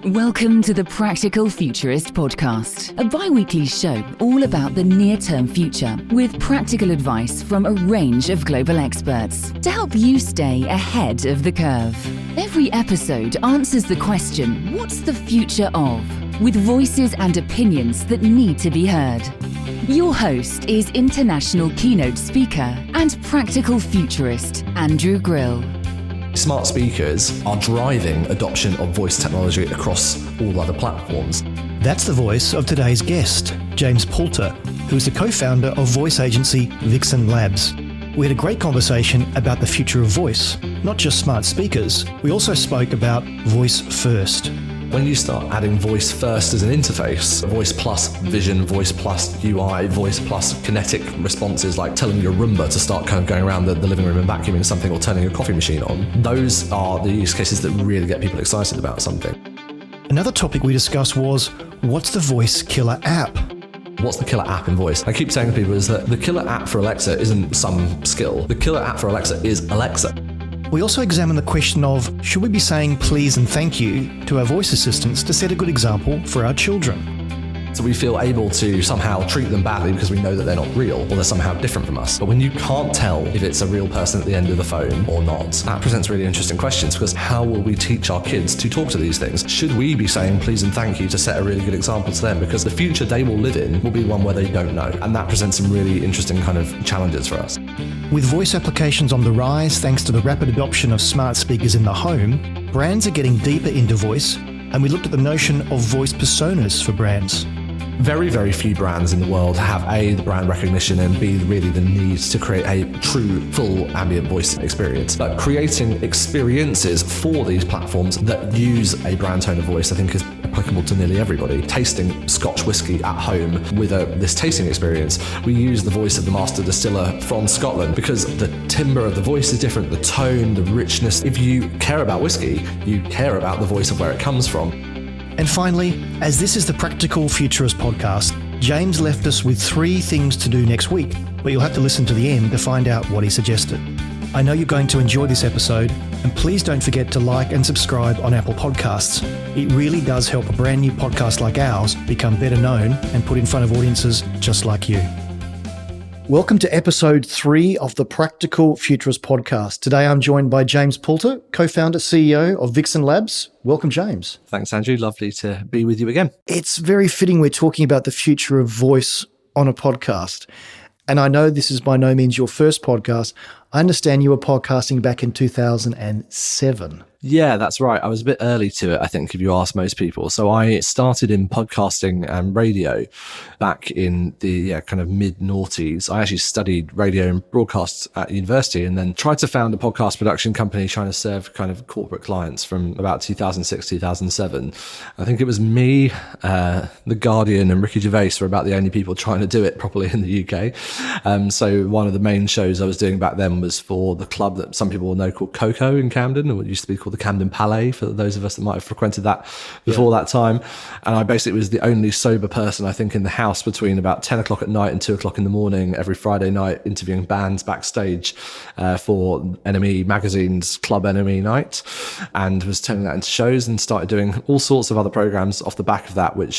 Welcome to the Practical Futurist podcast, a bi-weekly show all about the near-term future with practical advice from a range of global experts to help you stay ahead of the curve. Every episode answers the question, what's the future of? With voices and opinions that need to be heard. Your host is international keynote speaker and practical futurist, Andrew Grill. Smart speakers are driving adoption of voice technology across all other platforms. That's the voice of today's guest, James Poulter, who is the co-founder of voice agency Vixen Labs. We had a great conversation about the future of voice, not just smart speakers. We also spoke about voice first. When you start adding voice first as an interface, voice plus vision, voice plus UI, voice plus kinetic responses like telling your Roomba to start kind of going around the living room and vacuuming something or turning a coffee machine on, those are the use cases that really get people excited about something. Another topic we discussed was, what's the voice killer app? What's the killer app in voice? I keep saying to people is that the killer app for Alexa isn't some skill. The killer app for Alexa is Alexa. We also examine the question of, should we be saying please and thank you to our voice assistants to set a good example for our children? So we feel able to somehow treat them badly because we know that they're not real or they're somehow different from us. But when you can't tell if it's a real person at the end of the phone or not, that presents really interesting questions, because how will we teach our kids to talk to these things? Should we be saying please and thank you to set a really good example to them? Because the future they will live in will be one where they don't know. And that presents some really interesting kind of challenges for us. With voice applications on the rise thanks to the rapid adoption of smart speakers in the home, brands are getting deeper into voice, and we looked at the notion of voice personas for brands. Very, very few brands in the world have A, the brand recognition, and B, really the need to create a true, full ambient voice experience. But creating experiences for these platforms that use a brand tone of voice, I think is applicable to nearly everybody. Tasting Scotch whiskey at home with this tasting experience, we use the voice of the master distiller from Scotland because the timbre of the voice is different, the tone, the richness. If you care about whiskey, you care about the voice of where it comes from. And finally, as this is the Practical Futurist podcast, James left us with 3 things to do next week, but you'll have to listen to the end to find out what he suggested. I know you're going to enjoy this episode, and please don't forget to like and subscribe on Apple Podcasts. It really does help a brand new podcast like ours become better known and put in front of audiences just like you. Welcome to episode 3 of the Practical Futurist podcast. Today I'm joined by James Poulter, co-founder, CEO of Vixen Labs. Welcome, James. Thanks, Andrew. Lovely to be with you again. It's very fitting we're talking about the future of voice on a podcast. And I know this is by no means your first podcast. I understand you were podcasting back in 2007. Yeah, that's right. I was a bit early to it, I think, if you ask most people. So I started in podcasting and radio back in the kind of mid-noughties. I actually studied radio and broadcasts at university and then tried to found a podcast production company trying to serve kind of corporate clients from about 2006, 2007. I think it was me, The Guardian and Ricky Gervais were about the only people trying to do it properly in the UK. So one of the main shows I was doing back then was for the club that some people will know called Coco in Camden, or what used to be called the Camden Palais, for those of us that might have frequented that before that time. And I basically was the only sober person, I think, in the house between about 10 o'clock at night and 2 o'clock in the morning every Friday night, interviewing bands backstage for NME Magazine's Club NME Night, and was turning that into shows and started doing all sorts of other programs off the back of that, which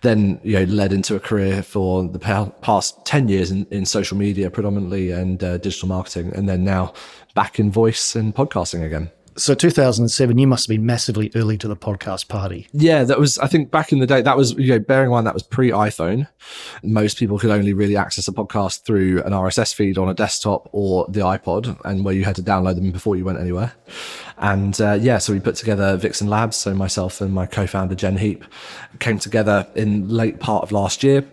then led into a career for the past 10 years in social media predominantly and digital marketing, and then now back in voice and podcasting again. So 2007, you must have been massively early to the podcast party. Yeah, that was, I think back in the day, that was, bearing in mind that was pre-iPhone. Most people could only really access a podcast through an RSS feed on a desktop or the iPod, and where you had to download them before you went anywhere. And so we put together Vixen Labs. So myself and my co-founder, Jen Heap, came together in late part of last year.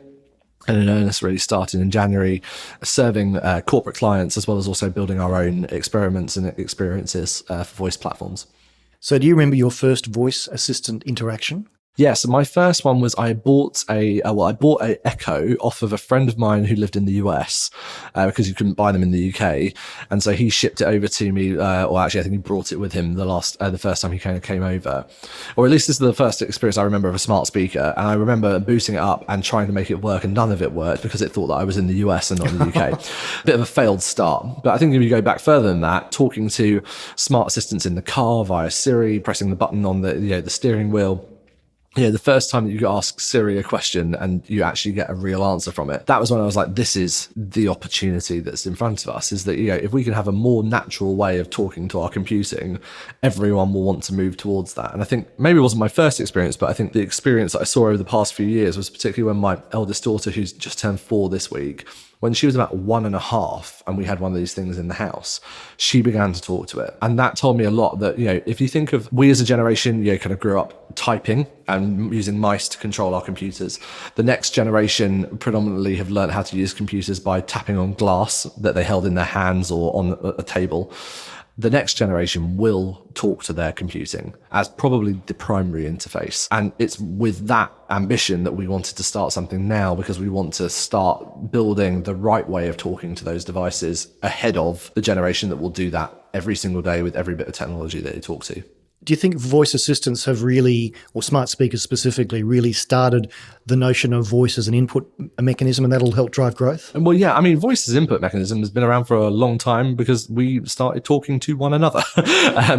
And in earnest really started in January, serving corporate clients as well as also building our own experiments and experiences for voice platforms. So do you remember your first voice assistant interaction? Yeah, so my first one was I bought a Echo off of a friend of mine who lived in the US because you couldn't buy them in the UK, and so he shipped it over to me. Or actually, I think he brought it with him the first time he came over, or at least this is the first experience I remember of a smart speaker. And I remember booting it up and trying to make it work, and none of it worked because it thought that I was in the US and not in the UK. Bit of a failed start. But I think if you go back further than that, talking to smart assistants in the car via Siri, pressing the button on the steering wheel. The first time that you ask Siri a question and you actually get a real answer from it, that was when I was like, this is the opportunity that's in front of us, is that, if we can have a more natural way of talking to our computing, everyone will want to move towards that. And I think maybe it wasn't my first experience, but I think the experience that I saw over the past few years was particularly when my eldest daughter, who's just turned 4 this week, when she was about 1.5 and we had one of these things in the house, she began to talk to it. And that told me a lot that, if you think of we as a generation, kind of grew up typing and using mice to control our computers. The next generation predominantly have learned how to use computers by tapping on glass that they held in their hands or on a table. The next generation will talk to their computing as probably the primary interface. And it's with that ambition that we wanted to start something now, because we want to start building the right way of talking to those devices ahead of the generation that will do that every single day with every bit of technology that they talk to. Do you think voice assistants have really, or smart speakers specifically, really started the notion of voice as an input mechanism, and that'll help drive growth? Well, yeah, voice as input mechanism has been around for a long time because we started talking to one another.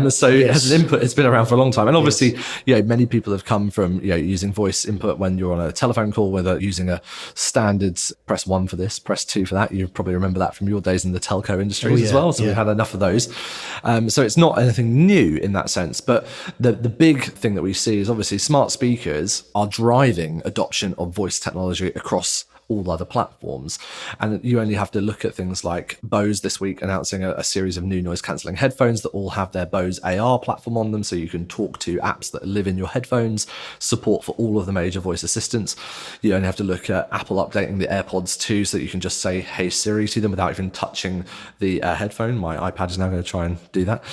So yes. As an input, it's been around for a long time. And obviously, many people have come from using voice input when you're on a telephone call, whether using a standard press 1 for this, press 2 for that. You probably remember that from your days in the telco industries as well. So we've had enough of those. So it's not anything new in that sense. But the big thing that we see is obviously smart speakers are driving adoption of voice technology across all other platforms. And you only have to look at things like Bose this week announcing a series of new noise cancelling headphones that all have their Bose AR platform on them, so you can talk to apps that live in your headphones, support for all of the major voice assistants. You only have to look at Apple updating the AirPods 2 so that you can just say, "Hey Siri" to them without even touching the headphone. My iPad is now going to try and do that.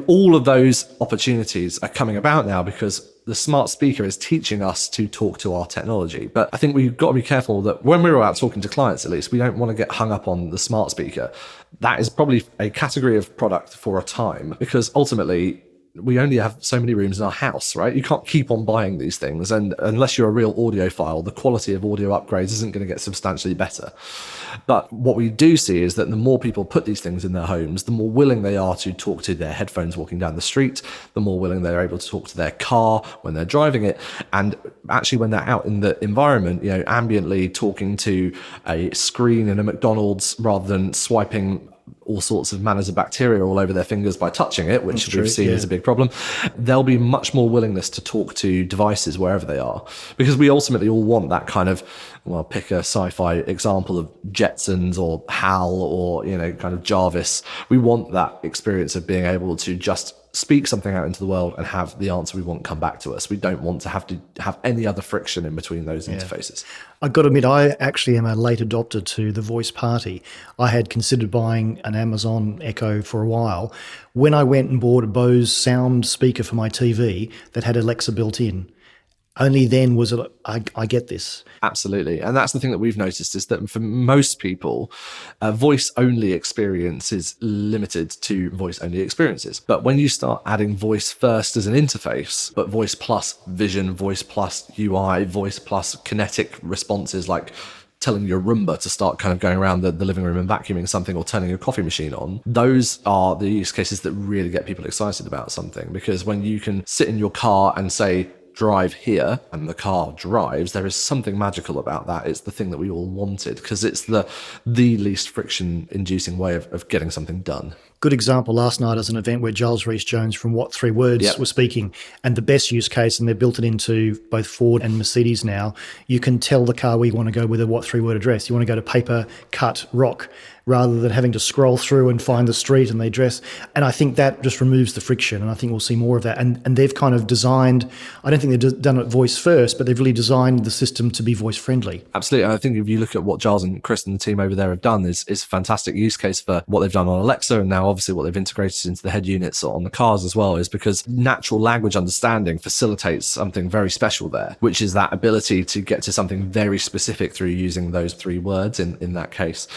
All of those opportunities are coming about now because the smart speaker is teaching us to talk to our technology. But I think we've got to be careful that when we're out talking to clients, at least, we don't want to get hung up on the smart speaker. That is probably a category of product for a time, because ultimately we only have so many rooms in our house, right? You can't keep on buying these things. And unless you're a real audiophile, the quality of audio upgrades isn't going to get substantially better. But what we do see is that the more people put these things in their homes, the more willing they are to talk to their headphones walking down the street, the more willing they're able to talk to their car when they're driving it. And actually when they're out in the environment, ambiently talking to a screen in a McDonald's rather than swiping all sorts of manners of bacteria all over their fingers by touching it, which we've seen is a big problem. There'll be much more willingness to talk to devices wherever they are, because we ultimately all want that kind of, well, pick a sci-fi example of Jetsons or HAL or, kind of Jarvis. We want that experience of being able to just speak something out into the world and have the answer we want come back to us. We don't want to have any other friction in between those interfaces. I've got to admit, I actually am a late adopter to the voice party. I had considered buying an Amazon Echo for a while. When I went and bought a Bose sound speaker for my TV that had Alexa built in, only then was it, I get this. Absolutely. And that's the thing that we've noticed, is that for most people, a voice-only experience is limited to voice-only experiences. But when you start adding voice first as an interface, but voice plus vision, voice plus UI, voice plus kinetic responses like telling your Roomba to start kind of going around the living room and vacuuming something, or turning your coffee machine on, those are the use cases that really get people excited about something. Because when you can sit in your car and say, drive here, and the car drives, there is something magical about that. It's the thing that we all wanted, because it's the least friction inducing way of getting something done. Good example last night is an event where Giles Rees-Jones from What Three Words was speaking, and the best use case, and they've built it into both Ford and Mercedes now, you can tell the car where you want to go with a What Three Word address. You want to go to Paper Cut Rock, rather than having to scroll through and find the street and the address. And I think that just removes the friction, and I think we'll see more of that. And they've kind of designed, I don't think they've done it voice first, but they've really designed the system to be voice friendly. Absolutely. And I think if you look at what Giles and Chris and the team over there have done, is a fantastic use case for what they've done on Alexa, and now obviously what they've integrated into the head units on the cars as well, is because natural language understanding facilitates something very special there, which is that ability to get to something very specific through using those 3 words in that case.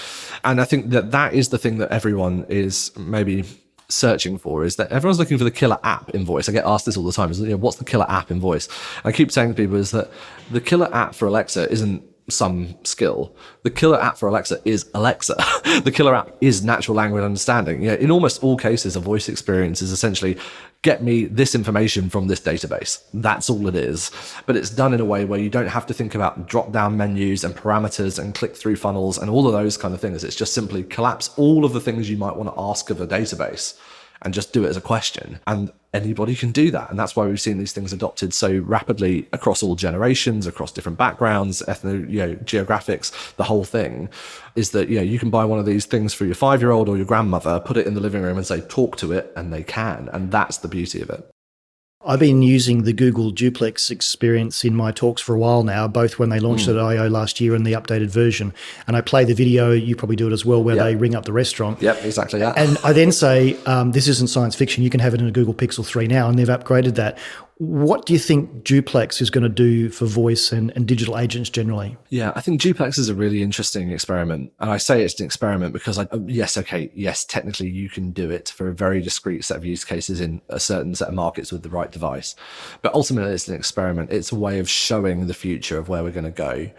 And I think that is the thing that everyone is maybe searching for, is that everyone's looking for the killer app in voice. I get asked this all the time, is, what's the killer app in voice? And I keep saying to people is that the killer app for Alexa isn't some skill. The killer app for Alexa is Alexa. The killer app is natural language understanding. In almost all cases, a voice experience is essentially, get me this information from this database. That's all it is. But it's done in a way where you don't have to think about drop-down menus and parameters and click-through funnels and all of those kind of things. It's just simply collapse all of the things you might want to ask of a database and just do it as a question. And anybody can do that. And that's why we've seen these things adopted so rapidly across all generations, across different backgrounds, geographics. The whole thing is that, you can buy one of these things for your 5-year-old or your grandmother, put it in the living room and say, talk to it, and they can. And that's the beauty of it. I've been using the Google Duplex experience in my talks for a while now, both when they launched it at I/O last year and the updated version. And I play the video, you probably do it as well, where they ring up the restaurant. Yep, exactly that. And I then say, this isn't science fiction, you can have it in a Google Pixel 3 now, and they've upgraded that. What do you think Duplex is going to do for voice and digital agents generally? Yeah, I think Duplex is a really interesting experiment. And I say it's an experiment because yes, technically you can do it for a very discrete set of use cases in a certain set of markets with the right device. But ultimately it's an experiment. It's a way of showing the future of where we're going to go.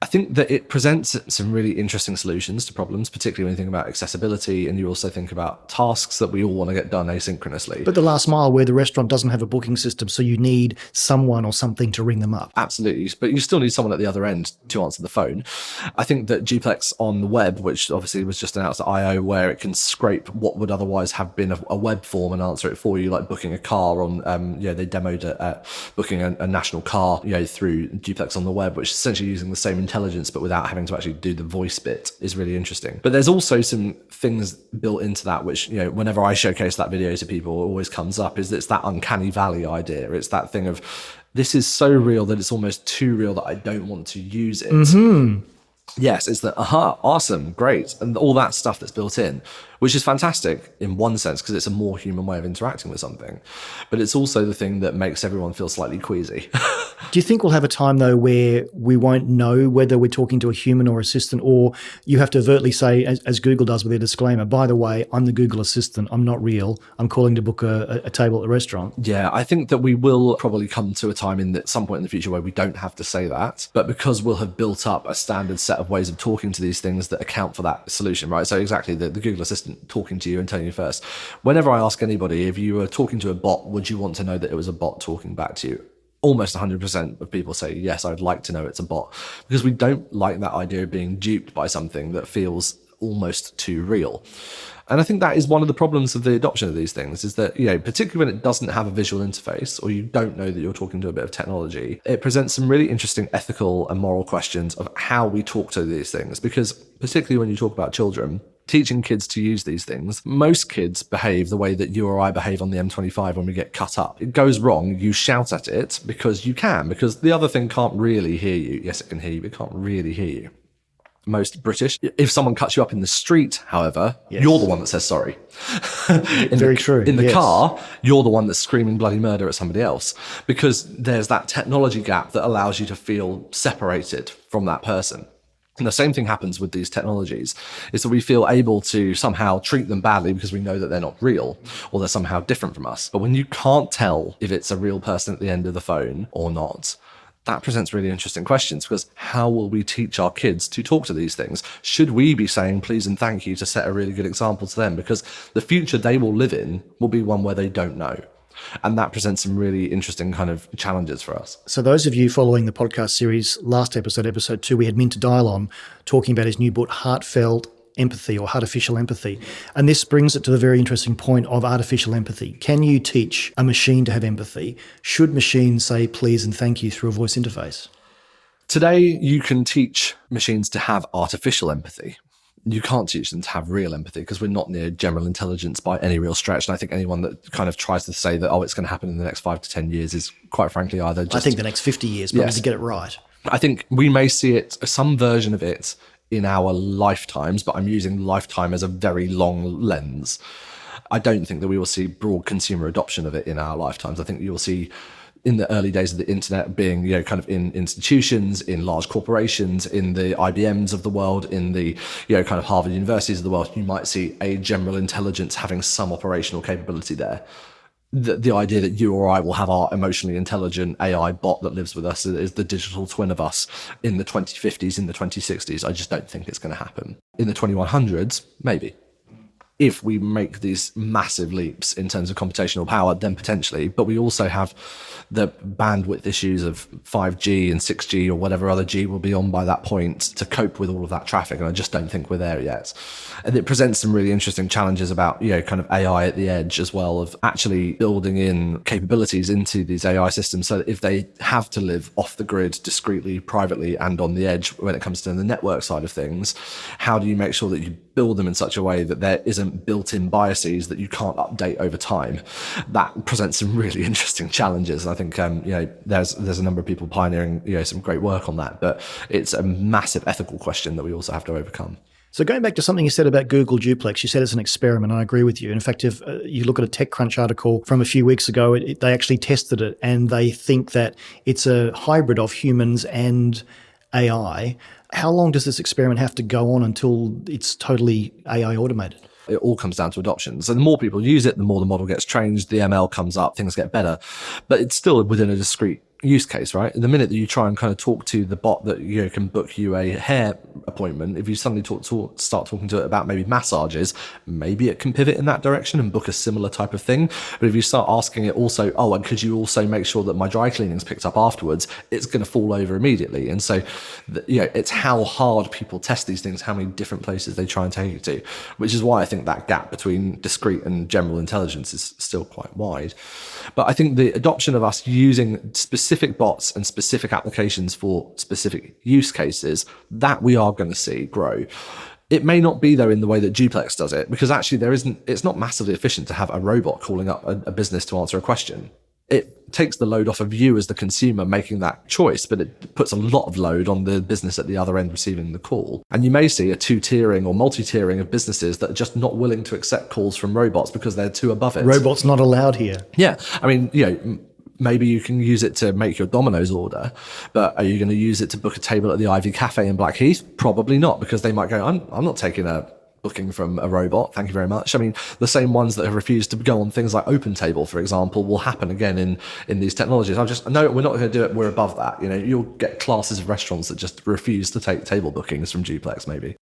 I think that it presents some really interesting solutions to problems, particularly when you think about accessibility, and you also think about tasks that we all want to get done asynchronously. But the last mile where the restaurant doesn't have a booking system, so you need someone or something to ring them up. Absolutely. But you still need someone at the other end to answer the phone. I think that Duplex on the web, which obviously was just announced at I/O, where it can scrape what would otherwise have been a web form and answer it for you, like booking a car on, they demoed it at booking a national car, through Duplex on the web, which is essentially using the same intelligence but without having to actually do the voice bit, is really interesting. But there's also some things built into that which, whenever I showcase that video to people, it always comes up, is it's that uncanny valley idea. It's that thing of, this is so real that it's almost too real that I don't want to use it. Mm-hmm. Yes, it's that, awesome, great, and all that stuff that's built in, which is fantastic in one sense because it's a more human way of interacting with something. But it's also the thing that makes everyone feel slightly queasy. Do you think we'll have a time, though, where we won't know whether we're talking to a human or assistant, or you have to overtly say, as Google does with their disclaimer, by the way, I'm the Google Assistant, I'm not real, I'm calling to book a table at the restaurant? Yeah, I think that we will probably come to a time at some point in the future where we don't have to say that, but because we'll have built up a standard set of ways of talking to these things that account for that solution, right? So exactly, the Google Assistant talking to you and telling you first. Whenever I ask anybody, if you were talking to a bot, would you want to know that it was a bot talking back to you? Almost 100% of people say, yes, I'd like to know it's a bot, because we don't like that idea of being duped by something that feels almost too real. And I think that is one of the problems of the adoption of these things, is that, particularly when it doesn't have a visual interface, or you don't know that you're talking to a bit of technology, it presents some really interesting ethical and moral questions of how we talk to these things. Because particularly when you talk about children, teaching kids to use these things, most kids behave the way that you or I behave on the M25 when we get cut up. It goes wrong, you shout at it because you can, because the other thing can't really hear you. Yes, it can hear you, but it can't really hear you. Most British, if someone cuts you up in the street, however, yes, you're the one that says sorry. Very true. In the car, you're the one that's screaming bloody murder at somebody else, because there's that technology gap that allows you to feel separated from that person. And the same thing happens with these technologies, is that we feel able to somehow treat them badly because we know that they're not real, or they're somehow different from us. But when you can't tell if it's a real person at the end of the phone or not, that presents really interesting questions, because how will we teach our kids to talk to these things? Should we be saying please and thank you to set a really good example to them? Because the future they will live in will be one where they don't know. And that presents some really interesting kind of challenges for us. So those of you following the podcast series, last episode 2, we had Minter Dial on talking about his new book, Heartfelt Empathy, or Artificial Empathy. And this brings it to the very interesting point of artificial empathy. Can you teach a machine to have empathy? Should machines say please and thank you through a voice interface? Today, you can teach machines to have artificial empathy. You can't teach them to have real empathy, because we're not near general intelligence by any real stretch. And I think anyone that kind of tries to say that, it's going to happen in the next 5 to 10 years is quite frankly either just... I think the next 50 years, probably, to get it right. I think we may see some version of it in our lifetimes, but I'm using lifetime as a very long lens. I don't think that we will see broad consumer adoption of it in our lifetimes. I think you'll see in the early days of the internet being, kind of in institutions, in large corporations, in the IBMs of the world, in the, kind of Harvard universities of the world, you might see a general intelligence having some operational capability there. The idea that you or I will have our emotionally intelligent AI bot that lives with us is the digital twin of us in the 2050s, in the 2060s. I just don't think it's going to happen. In the 2100s, maybe. If we make these massive leaps in terms of computational power, then potentially. But we also have the bandwidth issues of 5G and 6G or whatever other G will be on by that point to cope with all of that traffic. And I just don't think we're there yet. And it presents some really interesting challenges about, kind of AI at the edge as well, of actually building in capabilities into these AI systems so that if they have to live off the grid discreetly, privately, and on the edge when it comes to the network side of things, how do you make sure that you build them in such a way that there isn't built-in biases that you can't update over time? That presents some really interesting challenges. And I think, there's a number of people pioneering, some great work on that, but it's a massive ethical question that we also have to overcome. So going back to something you said about Google Duplex, you said it's an experiment, and I agree with you. In fact, if you look at a TechCrunch article from a few weeks ago, they actually tested it, and they think that it's a hybrid of humans and AI. How long does this experiment have to go on until it's totally AI automated? It all comes down to adoption. So the more people use it, the more the model gets trained, the ML comes up, things get better. But it's still within a discrete use case, right? The minute that you try and kind of talk to the bot that can book you a hair appointment, if you suddenly start talking to it about maybe massages, maybe it can pivot in that direction and book a similar type of thing. But if you start asking it also, and could you also make sure that my dry cleaning's picked up afterwards, it's going to fall over immediately. And so, it's how hard people test these things, how many different places they try and take it to, which is why I think that gap between discrete and general intelligence is still quite wide. But I think the adoption of us using specific bots and specific applications for specific use cases, that we are going to see grow. It may not be, though, in the way that Duplex does it, because actually it's not massively efficient to have a robot calling up a business to answer a question. It takes the load off of you as the consumer making that choice, but it puts a lot of load on the business at the other end receiving the call. And you may see a two-tiering or multi-tiering of businesses that are just not willing to accept calls from robots because they're too above it. Robots not allowed here. Yeah. I mean, maybe you can use it to make your Domino's order, but are you going to use it to book a table at the Ivy Cafe in Blackheath? Probably not, because they might go, I'm not taking a booking from a robot, thank you very much. I mean, the same ones that have refused to go on things like OpenTable, for example, will happen again in these technologies. No, we're not going to do it. We're above that. You'll get classes of restaurants that just refuse to take table bookings from Duplex, maybe.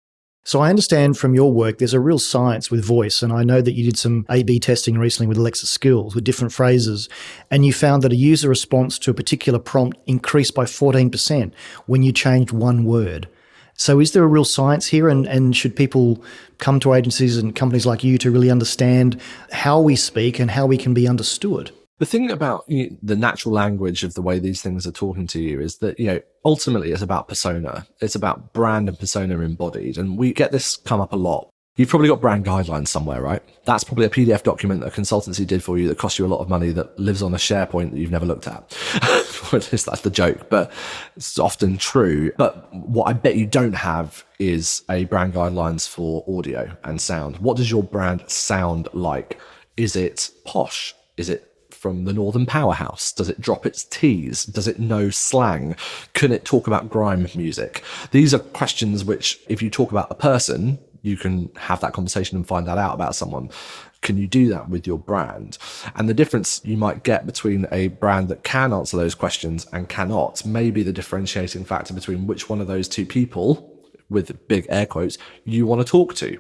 So I understand from your work, there's a real science with voice. And I know that you did some A/B testing recently with Alexa Skills with different phrases. And you found that a user response to a particular prompt increased by 14% when you changed one word. So is there a real science here? And should people come to agencies and companies like you to really understand how we speak and how we can be understood? The thing about the natural language of the way these things are talking to you is that, ultimately it's about persona. It's about brand and persona embodied. And we get this come up a lot. You've probably got brand guidelines somewhere, right? That's probably a PDF document that a consultancy did for you that cost you a lot of money that lives on a SharePoint that you've never looked at. At least that's the joke, but it's often true. But what I bet you don't have is a brand guidelines for audio and sound. What does your brand sound like? Is it posh? Is it from the Northern Powerhouse? Does it drop its T's? Does it know slang? Can it talk about grime music? These are questions which, if you talk about a person, you can have that conversation and find that out about someone. Can you do that with your brand? And the difference you might get between a brand that can answer those questions and cannot may be the differentiating factor between which one of those two people, with big air quotes, you want to talk to.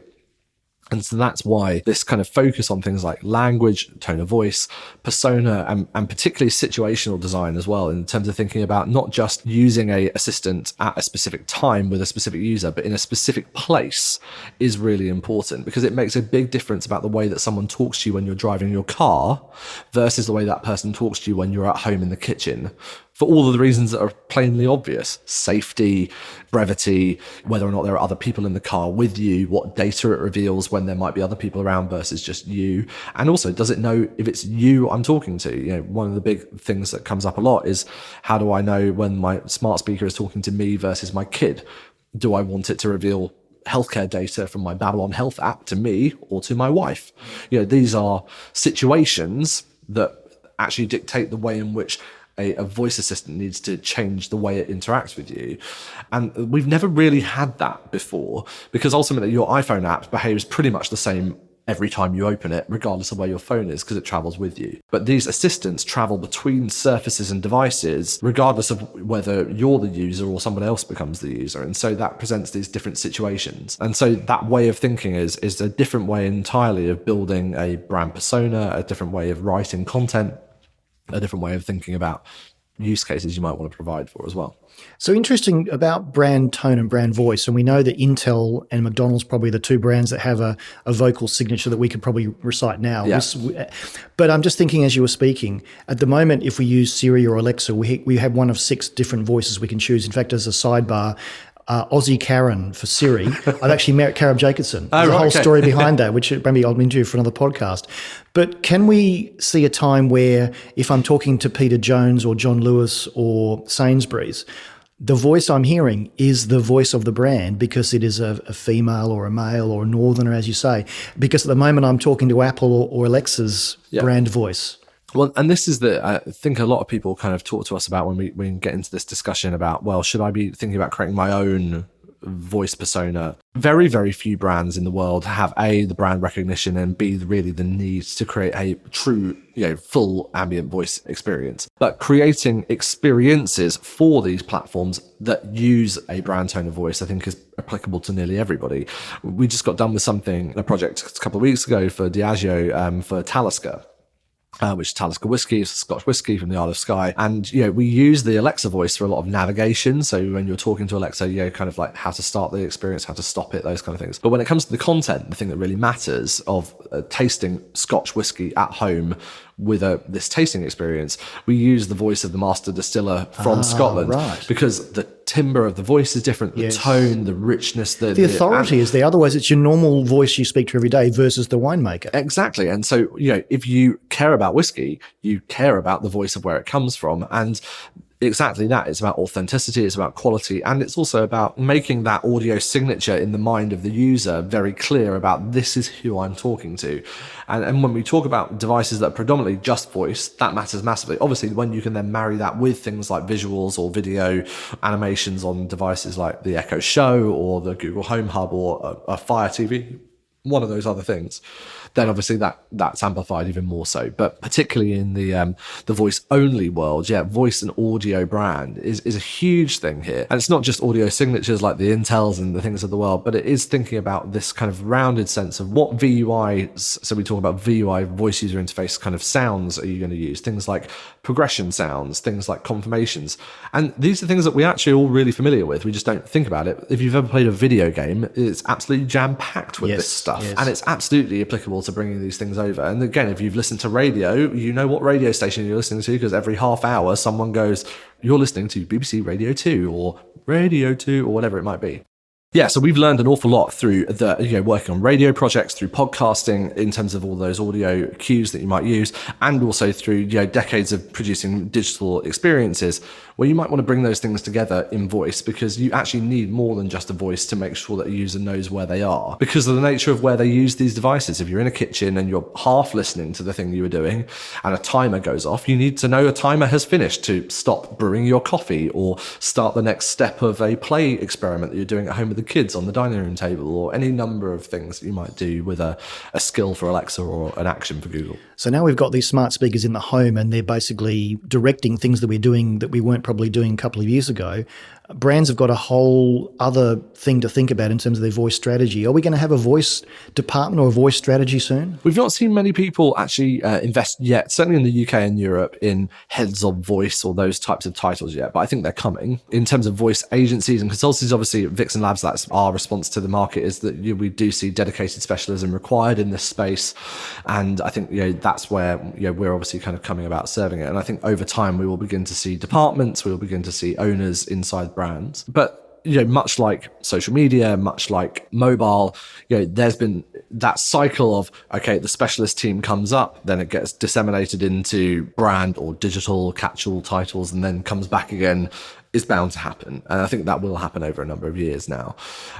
And so that's why this kind of focus on things like language, tone of voice, persona, and particularly situational design as well, in terms of thinking about not just using a assistant at a specific time with a specific user, but in a specific place is really important, because it makes a big difference about the way that someone talks to you when you're driving your car versus the way that person talks to you when you're at home in the kitchen. For all of the reasons that are plainly obvious: safety, brevity, whether or not there are other people in the car with you, what data it reveals when there might be other people around versus just you. And also, does it know if it's you I'm talking to? One of the big things that comes up a lot is, how do I know when my smart speaker is talking to me versus my kid? Do I want it to reveal healthcare data from my Babylon Health app to me or to my wife? These are situations that actually dictate the way in which a voice assistant needs to change the way it interacts with you. And we've never really had that before, because ultimately your iPhone app behaves pretty much the same every time you open it, regardless of where your phone is, because it travels with you. But these assistants travel between surfaces and devices, regardless of whether you're the user or someone else becomes the user. And so that presents these different situations. And so that way of thinking is a different way entirely of building a brand persona, a different way of writing content, a different way of thinking about use cases you might want to provide for as well. So interesting about brand tone and brand voice. And we know that Intel and McDonald's probably the two brands that have a vocal signature that we could probably recite now. Yeah. But I'm just thinking as you were speaking, at the moment, if we use Siri or Alexa, we have one of 6 different voices we can choose. In fact, as a sidebar, Aussie Karen for Siri. I've actually met Karen Jacobson. There's a whole story behind that, which maybe I'll into for another podcast. But can we see a time where if I'm talking to Peter Jones or John Lewis or Sainsbury's, the voice I'm hearing is the voice of the brand because it is a female or a male or a northerner, as you say. Because at the moment I'm talking to Apple or Alexa's brand voice. Well, and this is I think a lot of people kind of talk to us about when we get into this discussion about, well, should I be thinking about creating my own voice persona? Very, very few brands in the world have A, the brand recognition, and B, really the need to create a true, full ambient voice experience. But creating experiences for these platforms that use a brand tone of voice, I think is applicable to nearly everybody. We just got done with a project a couple of weeks ago for Diageo, for Talisker. Which is Talisker whiskey, it's a Scotch whiskey from the Isle of Skye. And, we use the Alexa voice for a lot of navigation. So when you're talking to Alexa, kind of like how to start the experience, how to stop it, those kind of things. But when it comes to the content, the thing that really matters of tasting Scotch whiskey at home with this tasting experience, we use the voice of the master distiller from Scotland, right. Because the timbre of the voice is different, the tone, the richness, the authority is there. Otherwise, it's your normal voice you speak to every day versus the winemaker. Exactly. And so, if you care about whiskey, you care about the voice of where it comes from. And exactly that. It's about authenticity, it's about quality, and it's also about making that audio signature in the mind of the user very clear about this is who I'm talking to. And when we talk about devices that are predominantly just voice, that matters massively. Obviously, when you can then marry that with things like visuals or video animations on devices like the Echo Show or the Google Home Hub or a Fire TV, one of those other things, then obviously that's amplified even more so. But particularly in the voice only world, voice and audio brand is a huge thing here. And it's not just audio signatures like the Intels and the things of the world, but it is thinking about this kind of rounded sense of what VUI, so we talk about VUI, voice user interface kind of sounds are you going to use? Things like progression sounds, things like confirmations. And these are things that we're actually all really familiar with. We just don't think about it. If you've ever played a video game, it's absolutely jam-packed with this stuff. Yes. And it's absolutely applicable to bringing these things over. And again, if you've listened to radio, you know what radio station you're listening to, because every half hour someone goes, you're listening to BBC Radio 2 or Radio 2 or whatever it might be. Yeah, so we've learned an awful lot through working on radio projects, through podcasting, in terms of all those audio cues that you might use, and also through decades of producing digital experiences, where you might want to bring those things together in voice, because you actually need more than just a voice to make sure that a user knows where they are, because of the nature of where they use these devices. If you're in a kitchen and you're half listening to the thing you were doing and a timer goes off, you need to know a timer has finished to stop brewing your coffee or start the next step of a play experiment that you're doing at home with the kids on the dining room table, or any number of things that you might do with a skill for Alexa or an action for Google. So now we've got these smart speakers in the home, and they're basically directing things that we're doing that we weren't probably doing a couple of years ago. Brands have got a whole other thing to think about in terms of their voice strategy. Are we going to have a voice department or a voice strategy soon? We've not seen many people actually invest yet, certainly in the UK and Europe, in heads of voice or those types of titles yet, but I think they're coming. In terms of voice agencies and consultancies, obviously Vixen Labs, that's our response to the market, is that we do see dedicated specialism required in this space. And I think that's where we're obviously kind of coming about serving it. And I think over time we will begin to see departments, we will begin to see owners inside brands. But much like social media, much like mobile, there's been that cycle of, okay, the specialist team comes up, then it gets disseminated into brand or digital catch-all titles, and then comes back again is bound to happen. And I think that will happen over a number of years now.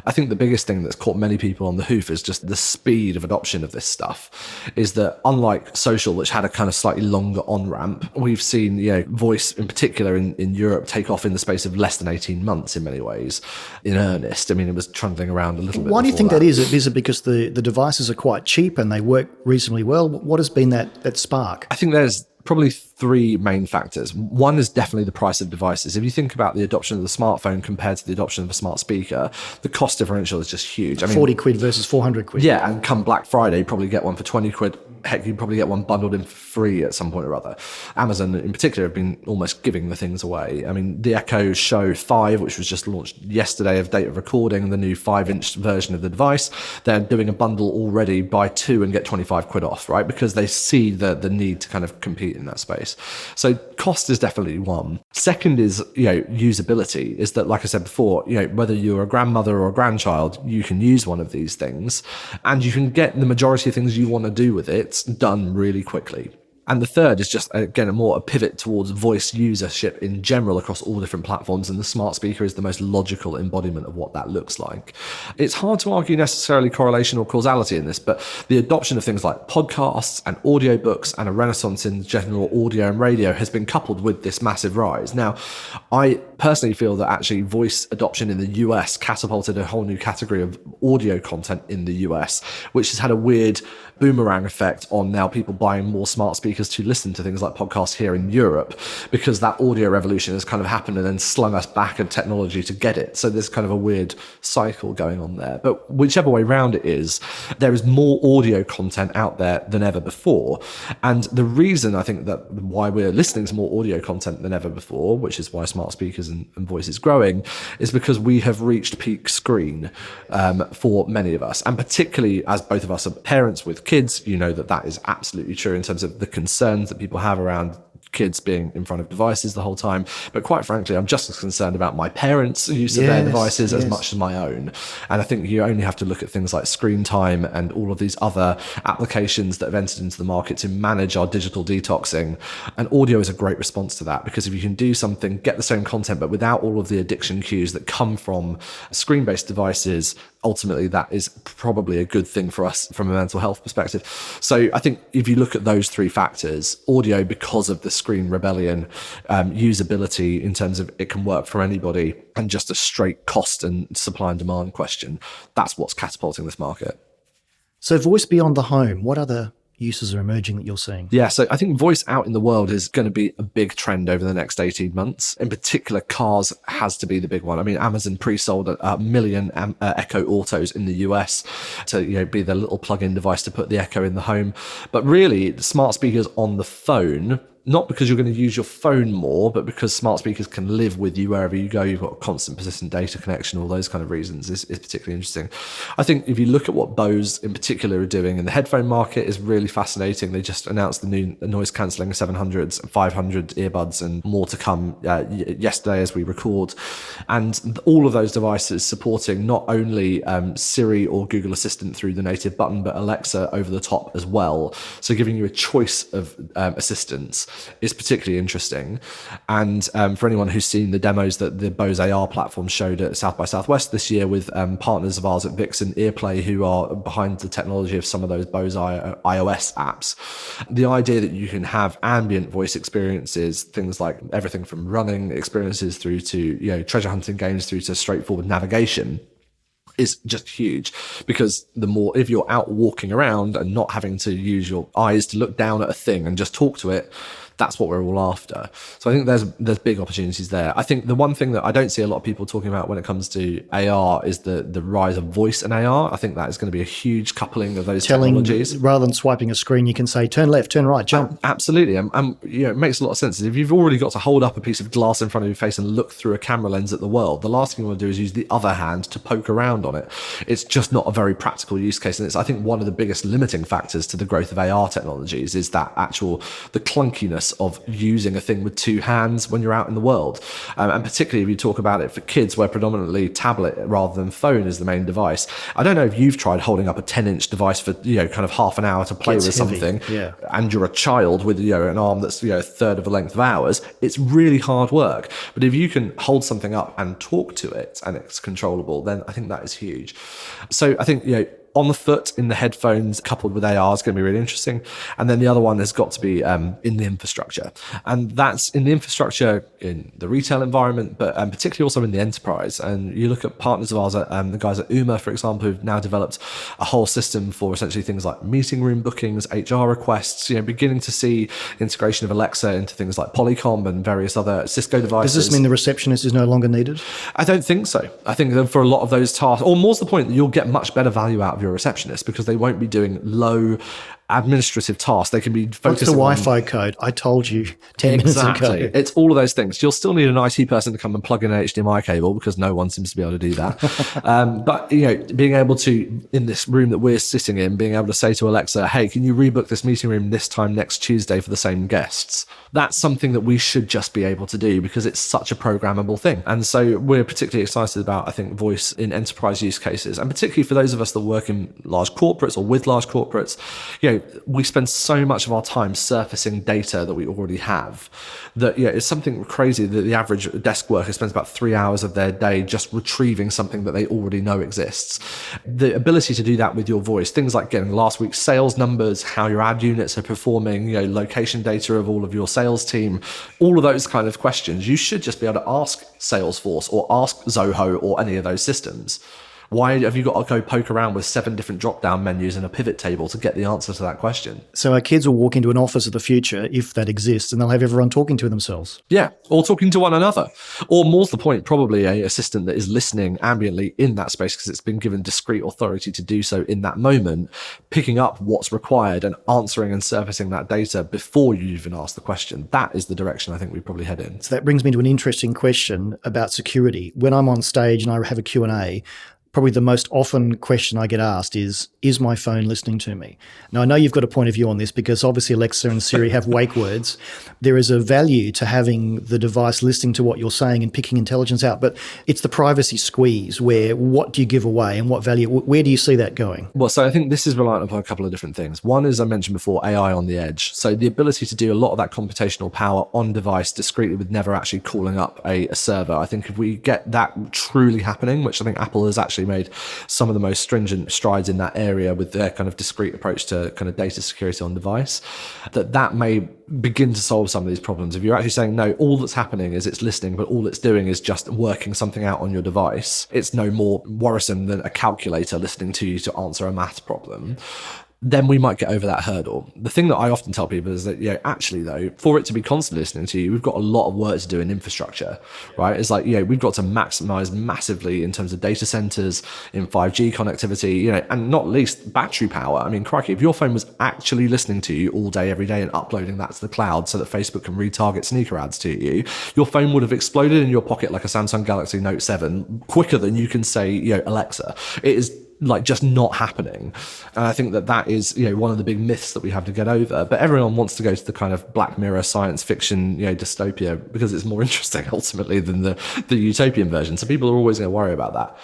I think the biggest thing that's caught many people on the hoof is just the speed of adoption of this stuff, is that unlike social, which had a kind of slightly longer on-ramp, we've seen, voice in particular in Europe take off in the space of less than 18 months in many ways, in earnest. I mean, it was trundling around a little bit. Why do you think that is? Is it because the devices are quite cheap and they work reasonably well? What has been that spark? I think there's probably three main factors. One is definitely the price of devices. If you think about the adoption of the smartphone compared to the adoption of a smart speaker, the cost differential is just huge. 40 quid versus 400 quid. Yeah, and come Black Friday, you probably get one for 20 quid. Heck, you probably get one bundled in for free at some point or other. Amazon in particular have been almost giving the things away. I mean, the Echo Show 5, which was just launched yesterday of date of recording, the new 5-inch version of the device, they're doing a bundle already, buy 2 and get 25 quid off, right? Because they see the need to kind of compete in that space. So cost is definitely one. Second is, usability, is that, like I said before, whether you're a grandmother or a grandchild, you can use one of these things and you can get the majority of things you want to do with it done really quickly. And the third is just, again, a pivot towards voice usership in general across all different platforms, and the smart speaker is the most logical embodiment of what that looks like. It's hard to argue necessarily correlation or causality in this, but the adoption of things like podcasts and audiobooks and a renaissance in general audio and radio has been coupled with this massive rise. Now, I personally feel that actually voice adoption in the US catapulted a whole new category of audio content in the US, which has had a weird boomerang effect on now people buying more smart speakers to listen to things like podcasts here in Europe, because that audio revolution has kind of happened and then slung us back in technology to get it. So there's kind of a weird cycle going on there. But whichever way round it is, there is more audio content out there than ever before. And the reason I think that why we're listening to more audio content than ever before, which is why smart speakers and voice is growing, is because we have reached peak screen for many of us. And particularly as both of us are parents with kids, that is absolutely true in terms of the concerns that people have around kids being in front of devices the whole time. But quite frankly, I'm just as concerned about my parents' use of their devices as much as my own. And I think you only have to look at things like screen time and all of these other applications that have entered into the market to manage our digital detoxing. And audio is a great response to that, because if you can do something, get the same content, but without all of the addiction cues that come from screen-based devices, ultimately that is probably a good thing for us from a mental health perspective. So I think if you look at those three factors, audio, because of the screen rebellion, usability in terms of it can work for anybody, and just a straight cost and supply and demand question, that's what's catapulting this market. So voice beyond the home, what other uses are emerging that you're seeing? Yeah, so I think voice out in the world is going to be a big trend over the next 18 months. In particular, cars has to be the big one. I mean, Amazon pre-sold 1 million Echo Autos in the US to be the little plug-in device to put the Echo in the home. But really, the smart speakers on the phone, not because you're going to use your phone more, but because smart speakers can live with you wherever you go. You've got a constant persistent data connection, all those kind of reasons is particularly interesting. I think if you look at what Bose in particular are doing in the headphone market is really fascinating. They just announced the new noise cancelling 700s and 500 earbuds and more to come yesterday as we record. And all of those devices supporting not only Siri or Google Assistant through the native button, but Alexa over the top as well. So giving you a choice of assistants is particularly interesting. And for anyone who's seen the demos that the Bose AR platform showed at South by Southwest this year with partners of ours at Vixen Earplay, who are behind the technology of some of those Bose iOS apps, the idea that you can have ambient voice experiences, things like everything from running experiences through to treasure hunting games through to straightforward navigation, is just huge. Because the more, if you're out walking around and not having to use your eyes to look down at a thing and just talk to it, that's what we're all after. So I think there's big opportunities there. I think the one thing that I don't see a lot of people talking about when it comes to AR is the rise of voice and AR. I think that is going to be a huge coupling of those technologies. Rather than swiping a screen, you can say, turn left, turn right, jump. Absolutely. It makes a lot of sense. If you've already got to hold up a piece of glass in front of your face and look through a camera lens at the world, the last thing you want to do is use the other hand to poke around on it. It's just not a very practical use case. And it's, I think, one of the biggest limiting factors to the growth of AR technologies is that the clunkiness consciousness of using a thing with two hands when you're out in the world. And particularly if you talk about it for kids where predominantly tablet rather than phone is the main device. I don't know if you've tried holding up a 10-inch device for, kind of half an hour to play with heavy. something, Yeah. and you're a child with, an arm that's, a third of the length of ours. It's really hard work. But if you can hold something up and talk to it and it's controllable, then I think that is huge. So I think, on the foot in the headphones coupled with AR is going to be really interesting. And then the other one has got to be in the infrastructure. And that's in the infrastructure in the retail environment, but particularly also in the enterprise. And you look at partners of ours, the guys at Uma, for example, who've now developed a whole system for essentially things like meeting room bookings, HR requests, beginning to see integration of Alexa into things like Polycom and various other Cisco devices. Does this mean the receptionist is no longer needed? I don't think so. I think that for a lot of those tasks, or more's the point, that you'll get much better value out of your receptionist because they won't be doing low administrative tasks. They can be focusing What's the Wi-Fi code? I told you 10 minutes ago. It's all of those things. You'll still need an IT person to come and plug in an HDMI cable because no one seems to be able to do that. But, being able to, in this room that we're sitting in, being able to say to Alexa, hey, can you rebook this meeting room this time next Tuesday for the same guests? That's something that we should just be able to do because it's such a programmable thing. And so we're particularly excited about, I think, voice in enterprise use cases. And particularly for those of us that work in large corporates or with large corporates, we spend so much of our time surfacing data that we already have that, it's something crazy that the average desk worker spends about 3 hours of their day just retrieving something that they already know exists. The ability to do that with your voice, things like getting last week's sales numbers, how your ad units are performing, location data of all of your sales team, all of those kind of questions, you should just be able to ask Salesforce or ask Zoho or any of those systems. Why have you got to go poke around with 7 different drop-down menus and a pivot table to get the answer to that question? So our kids will walk into an office of the future, if that exists, and they'll have everyone talking to themselves. Yeah, or talking to one another. Or more's the point, probably a assistant that is listening ambiently in that space because it's been given discrete authority to do so in that moment, picking up what's required and answering and surfacing that data before you even ask the question. That is the direction I think we probably head in. So that brings me to an interesting question about security. When I'm on stage and I have a Q&A, probably the most often question I get asked is my phone listening to me? Now, I know you've got a point of view on this because obviously Alexa and Siri have wake words. There is a value to having the device listening to what you're saying and picking intelligence out, but it's the privacy squeeze where what do you give away and what value? Where do you see that going? Well, so I think this is reliant upon a couple of different things. One is, I mentioned before, AI on the edge. So the ability to do a lot of that computational power on device discreetly with never actually calling up a server. I think if we get that truly happening, which I think Apple has actually made some of the most stringent strides in that area with their kind of discrete approach to kind of data security on device, that may begin to solve some of these problems. If you're actually saying, no, all that's happening is it's listening, but all it's doing is just working something out on your device, it's no more worrisome than a calculator listening to you to answer a math problem, then we might get over that hurdle. The thing that I often tell people is that, actually though, for it to be constantly listening to you, we've got a lot of work to do in infrastructure, right? It's like, we've got to maximize massively in terms of data centers, in 5G connectivity, and not least battery power. I mean, crikey, if your phone was actually listening to you all day, every day and uploading that to the cloud so that Facebook can retarget sneaker ads to you, your phone would have exploded in your pocket like a Samsung Galaxy Note 7 quicker than you can say, Alexa. It is just not happening. And I think that is, one of the big myths that we have to get over. But everyone wants to go to the kind of Black Mirror science fiction, dystopia, because it's more interesting ultimately than the utopian version. So people are always going to worry about that.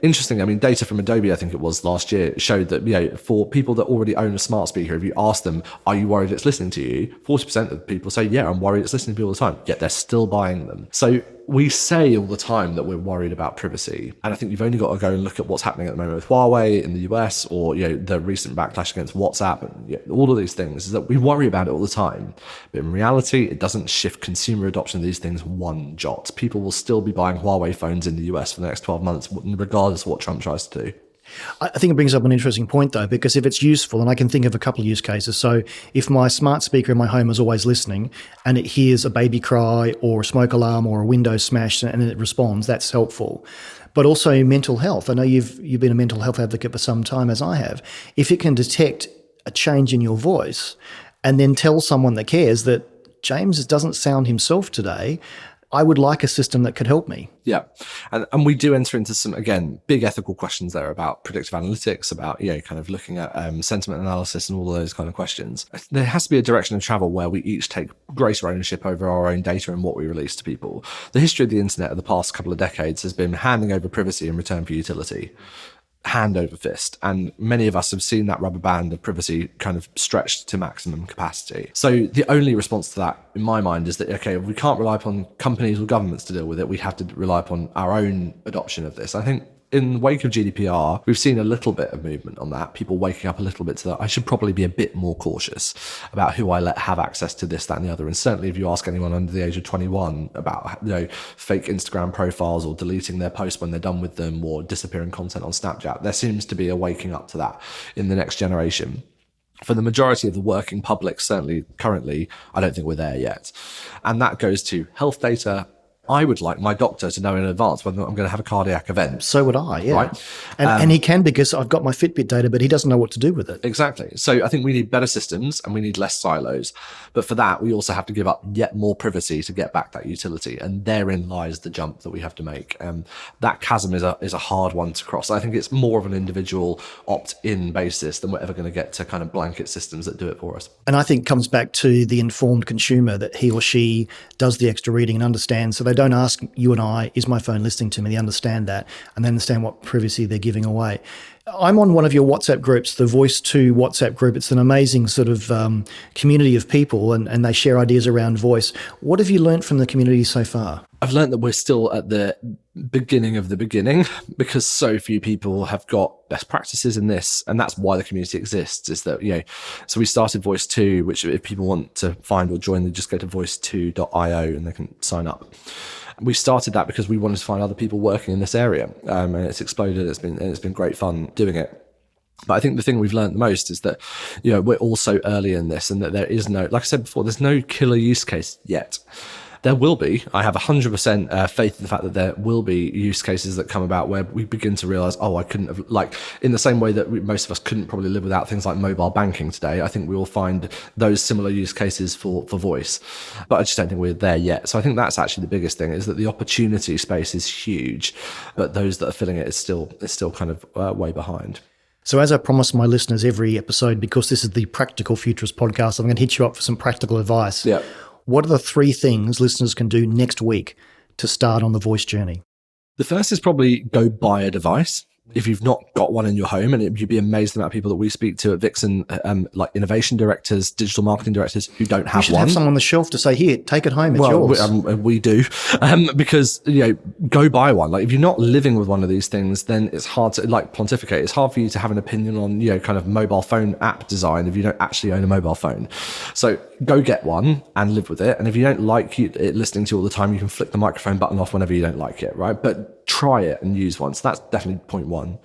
Interesting. I mean, data from Adobe, I think it was last year, showed that, for people that already own a smart speaker, if you ask them, are you worried it's listening to you? 40% of people say, yeah, I'm worried it's listening to me all the time. Yet they're still buying them. So we say all the time that we're worried about privacy. And I think you've only got to go and look at what's happening at the moment with Huawei in the US or, the recent backlash against WhatsApp and all of these things, is that we worry about it all the time. But in reality, it doesn't shift consumer adoption of these things one jot. People will still be buying Huawei phones in the US for the next 12 months, regardless of what Trump tries to do. I think it brings up an interesting point, though, because if it's useful, and I can think of a couple of use cases. So if my smart speaker in my home is always listening and it hears a baby cry or a smoke alarm or a window smash and it responds, that's helpful. But also mental health. I know you've been a mental health advocate for some time, as I have. If it can detect a change in your voice and then tell someone that cares that James doesn't sound himself today, I would like a system that could help me. Yeah. And we do enter into some, again, big ethical questions there about predictive analytics, about, kind of looking at sentiment analysis and all of those kind of questions. There has to be a direction of travel where we each take greater ownership over our own data and what we release to people. The history of the internet of the past couple of decades has been handing over privacy in return for utility. Hand over fist, and many of us have seen that rubber band of privacy kind of stretched to maximum capacity. So the only response to that, in my mind, is that, okay, we can't rely upon companies or governments to deal with it. We have to rely upon our own adoption of this. I think in the wake of GDPR, we've seen a little bit of movement on that, people waking up a little bit to that. I should probably be a bit more cautious about who I let have access to this, that, and the other. And certainly if you ask anyone under the age of 21 about, fake Instagram profiles or deleting their posts when they're done with them or disappearing content on Snapchat, there seems to be a waking up to that in the next generation. For the majority of the working public, certainly currently, I don't think we're there yet. And that goes to health data. I would like my doctor to know in advance whether I'm going to have a cardiac event. So would I, yeah. Right? And he can, because I've got my Fitbit data, but he doesn't know what to do with it. Exactly. So I think we need better systems and we need less silos. But for that, we also have to give up yet more privacy to get back that utility. And therein lies the jump that we have to make. That chasm is a hard one to cross. I think it's more of an individual opt-in basis than we're ever going to get to kind of blanket systems that do it for us. And I think it comes back to the informed consumer, that he or she does the extra reading and understands. So they don't ask you and I, is my phone listening to me? They understand that, and they understand what privacy they're giving away. I'm on one of your WhatsApp groups, the Voice 2 WhatsApp group. It's an amazing sort of community of people, and they share ideas around voice. What have you learned from the community so far? I've learned that we're still at the beginning of the beginning, because so few people have got best practices in this. And that's why the community exists, is that, so we started Voice 2, which if people want to find or join, they just go to voice2.io and they can sign up. We started that because we wanted to find other people working in this area, and it's exploded. It's been great fun doing it. But I think the thing we've learned the most is that, we're all so early in this, and that there is no, like I said before, there's no killer use case yet. There will be. I have 100% faith in the fact that there will be use cases that come about where we begin to realize, I couldn't have, like, in the same way that most of us couldn't probably live without things like mobile banking today. I think we will find those similar use cases for voice, but I just don't think we're there yet. So I think that's actually the biggest thing, is that the opportunity space is huge, but those that are filling it is still kind of way behind. So as I promised my listeners every episode, because this is the Practical Futurist podcast, I'm going to hit you up for some practical advice. Yeah. What are the 3 things listeners can do next week to start on the voice journey? The first is probably go buy a device. If you've not got one in your home, and you'd be amazed the amount of people that we speak to at Vixen, like innovation directors, digital marketing directors who don't have one. You should have someone on the shelf to say, here, take it home, it's yours. We do, because, go buy one. Like, if you're not living with one of these things, then it's hard to, like, pontificate. It's hard for you to have an opinion on, kind of mobile phone app design if you don't actually own a mobile phone. So go get one and live with it. And if you don't like it listening to you all the time, you can flick the microphone button off whenever you don't like it, right? But try it and use one. So that's definitely point 1.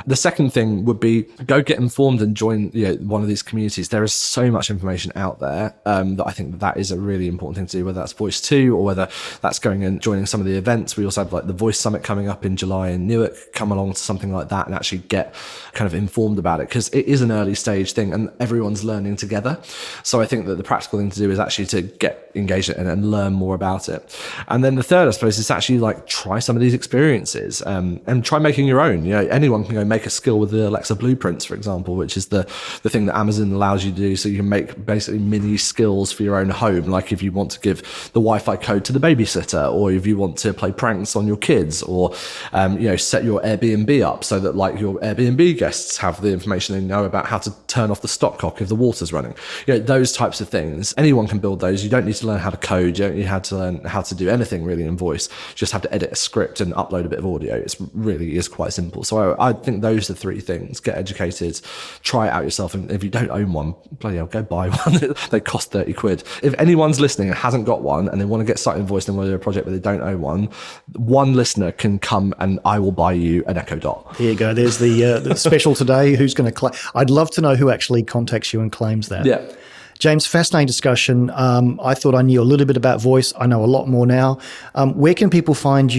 The second thing would be go get informed and join one of these communities. There is so much information out there that I think that is a really important thing to do, whether that's Voice 2 or whether that's going and joining some of the events. We also have like the Voice Summit coming up in July in Newark. Come along to something like that and actually get kind of informed about it, because it is an early stage thing and everyone's learning together. So I think that the practical thing to do is actually to get engaged and learn more about it. And then the third, I suppose, is actually like try some of these experiences and try making your own. Anyone can go make a skill with the Alexa blueprints, for example, which is the thing that Amazon allows you to do. So you can make basically mini skills for your own home. Like if you want to give the Wi-Fi code to the babysitter, or if you want to play pranks on your kids, or set your Airbnb up so that like your Airbnb guests have the information they know about how to turn off the stopcock if the water's running. Those types of things. Anyone can build those. You don't need to learn how to code. You don't need to learn how to do anything really in voice. You just have to edit a script and upload a bit of audio. It really is quite simple. So I think those are 3 things. Get educated, try it out yourself, and if you don't own one, bloody hell, go buy one. They cost 30 quid. If anyone's listening and hasn't got one and they want to get started in voice, they want to do a project but they don't own one listener can come and I will buy you an Echo Dot. Here you go. There's the special today. Who's going to claim? I'd love to know who actually contacts you and claims that. Yeah. James, fascinating discussion. I thought I knew a little bit about voice. I know a lot more now. Where can people find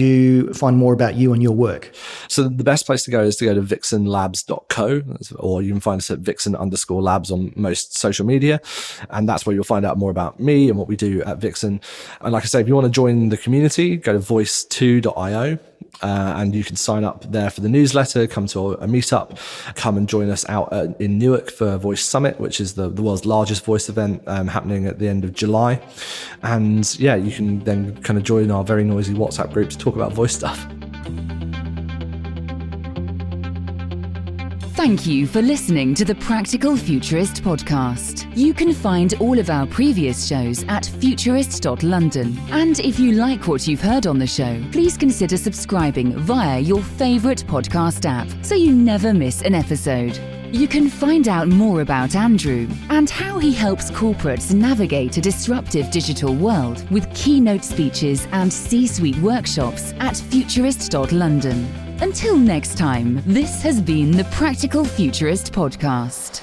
more about you and your work? So the best place to go is to go to vixenlabs.co, or you can find us at vixen_labs on most social media. And that's where you'll find out more about me and what we do at Vixen. And like I say, if you want to join the community, go to voice2.io. And you can sign up there for the newsletter, come to a meetup, come and join us out in Newark for Voice Summit, which is the world's largest voice event happening at the end of July. And yeah, you can then kind of join our very noisy WhatsApp group to talk about voice stuff. Thank you for listening to the Practical Futurist podcast. You can find all of our previous shows at futurist.london. And if you like what you've heard on the show, please consider subscribing via your favourite podcast app so you never miss an episode. You can find out more about Andrew and how he helps corporates navigate a disruptive digital world with keynote speeches and C-suite workshops at futurist.london. Until next time, this has been the Practical Futurist podcast.